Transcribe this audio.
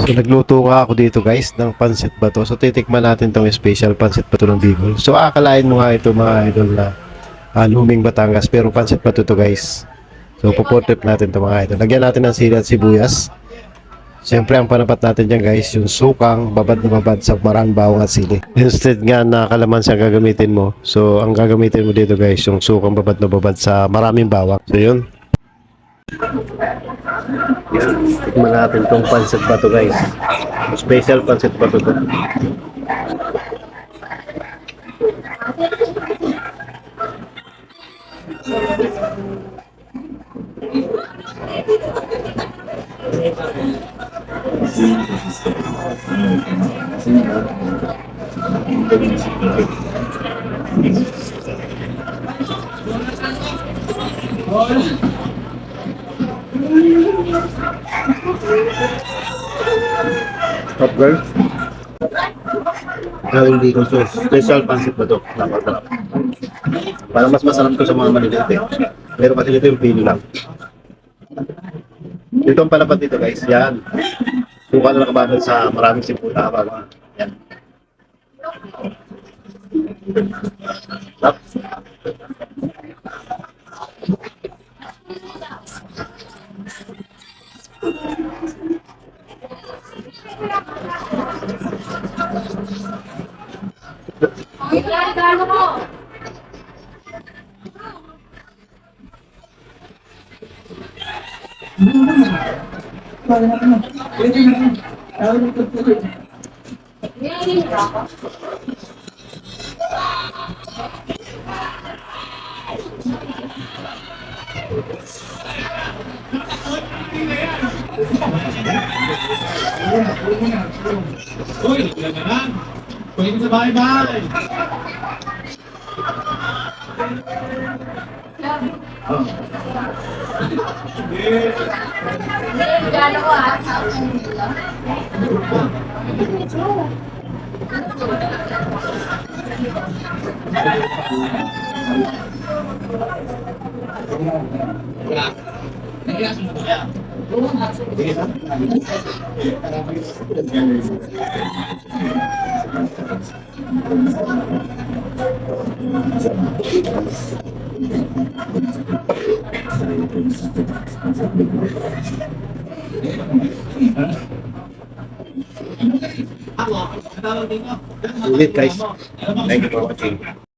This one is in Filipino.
So nagluto nga ako dito guys ng pansit bato. So titikman natin tong special pansit bato ng Bicol. So akalain mo nga ito mga idol na luming Batangas pero pansit bato to guys. So puputrip natin ito mga idol. Lagyan natin ng sili at sibuyas. Siyempre ang panapat natin dyan guys yung sukang babad na babad sa marang bawang at sili. Instead nga na kalamansi ang gagamitin mo. So ang gagamitin mo dito guys yung sukang babad na babad sa maraming bawang. So yun. Yan, tikman natin tong pancit bato guys. Special pancit bato to. Top girl. Hindi ko so special pancit bato. Napakasarap. Parang mas masarap ko sa mga maliliit eh. Pero kasi ito yung pili lang. Ito ang palapat dito guys. Yan. Suka na nakababad sa maraming simputa. Yan. Tap. Uy, gano'n. Pwede sa bahay-bahay. Ulit guys. Thank you for watching.